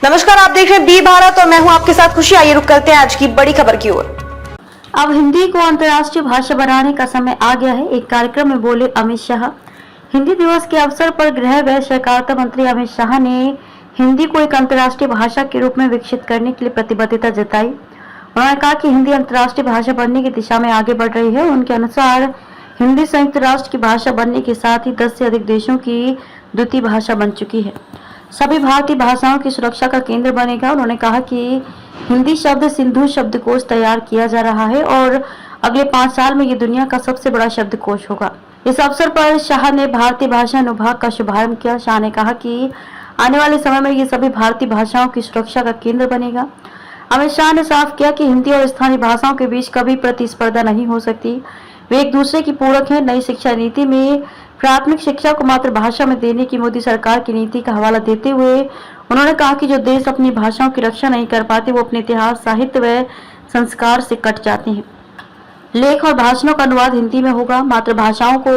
नमस्कार, आप देख रहे हैं बी भारत और मैं हूं आपके साथ खुशी। आइए रुक करते हैं आज की बड़ी खबर की ओर। अब हिंदी को अंतर्राष्ट्रीय भाषा बनाने का समय आ गया है। एक कार्यक्रम में बोले अमित शाह। हिंदी दिवस के अवसर पर गृह व सहकारिता मंत्री अमित शाह ने हिंदी को एक अंतर्राष्ट्रीय भाषा के रूप में विकसित करने के लिए प्रतिबद्धता जताई। उन्होंने कहा कि हिंदी अंतर्राष्ट्रीय भाषा बनने की दिशा में आगे बढ़ रही है। उनके अनुसार हिंदी संयुक्त राष्ट्र की भाषा बनने के साथ ही 10 से अधिक देशों की द्वितीय भाषा बन चुकी है। सभी भारतीय भाषाओं की सुरक्षा का केंद्र बनेगा। उन्होंने कहा कि हिंदी शब्द सिंधु शब्दकोश तैयार किया जा रहा है और अगले 5 साल में ये दुनिया का सबसे बड़ा शब्दकोश होगा। इस अवसर पर शाह ने भारतीय भाषा अनुभाग का शुभारंभ किया। शाह ने कहा कि आने वाले समय में ये सभी भारतीय भाषाओं की सुरक्षा का केंद्र बनेगा। अमित शाह ने साफ किया कि हिंदी और स्थानीय भाषाओं के बीच कभी प्रतिस्पर्धा नहीं हो सकती, वे एक दूसरे की पूरक हैं। नई शिक्षा नीति में प्राथमिक शिक्षा को मातृभाषा में देने की मोदी सरकार की नीति का हवाला देते हुए उन्होंने कहा कि जो देश अपनी भाषाओं की रक्षा नहीं कर पाते वो अपने इतिहास, साहित्य व संस्कार से कट जाते हैं। लेख और भाषणों का अनुवाद हिंदी में होगा। मातृभाषाओं को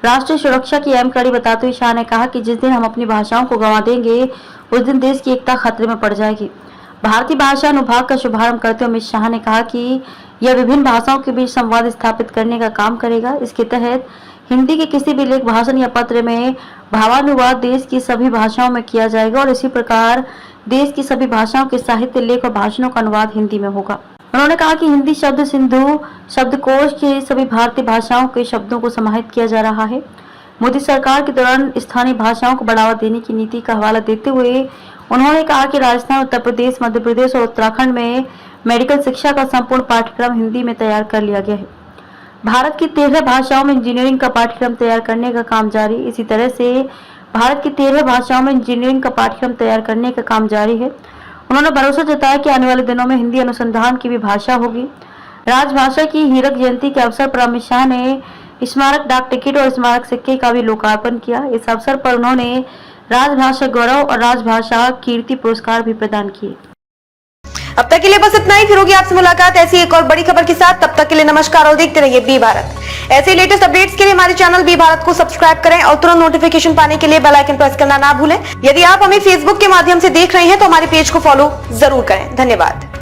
राष्ट्रीय सुरक्षा की अहम कड़ी बताते हुए शाह ने कहा कि जिस दिन हम अपनी भाषाओं को गंवा देंगे उस दिन देश की एकता खतरे में पड़ जाएगी। भारतीय भाषा अनुभाग का शुभारंभ करते हुए अमित शाह ने कहा कि यह विभिन्न भाषाओं के बीच संवाद स्थापित करने का काम करेगा। इसके तहत हिंदी के किसी भी लेख, भाषण या पत्र में भावानुवाद देश की सभी भाषाओं में किया जाएगा और इसी प्रकार देश की सभी भाषाओं के साहित्य, लेख और भाषणों का अनुवाद हिंदी में होगा। उन्होंने कहा कि हिंदी शब्द सिंधु शब्दकोश के सभी भारतीय भाषाओं के शब्दों को समाहित किया जा रहा है। मोदी सरकार के दौरान स्थानीय भाषाओं को बढ़ावा देने की नीति का हवाला देते हुए उन्होंने कहा कि राजस्थान, उत्तर प्रदेश, मध्य प्रदेश और उत्तराखंड में मेडिकल शिक्षा का संपूर्ण पाठ्यक्रम हिंदी में तैयार कर लिया गया है। भारत की 13 भाषाओं में इंजीनियरिंग का पाठ्यक्रम तैयार करने का काम जारी। इसी तरह से भारत की 13 भाषाओं में इंजीनियरिंग का पाठ्यक्रम तैयार करने का काम जारी है। उन्होंने भरोसा जताया कि आने वाले दिनों में हिंदी अनुसंधान की भी भाषा होगी। राजभाषा की हीरक जयंती के अवसर पर अमित शाह ने स्मारक डाक टिकट और स्मारक सिक्के का भी लोकार्पण किया। इस अवसर पर उन्होंने राजभाषा गौरव और राजभाषा कीर्ति पुरस्कार भी प्रदान किए। अब तक के लिए बस इतना ही। फिर होगी आपसे मुलाकात ऐसी एक और बड़ी खबर के साथ। तब तक के लिए नमस्कार और देखते रहिए बी भारत। ऐसे लेटेस्ट अपडेट्स के लिए हमारे चैनल बी भारत को सब्सक्राइब करें और तुरंत नोटिफिकेशन पाने के लिए बेल आइकन प्रेस करना ना भूलें। यदि आप हमें फेसबुक के माध्यम से देख रहे हैं तो हमारे पेज को फॉलो जरूर करें। धन्यवाद।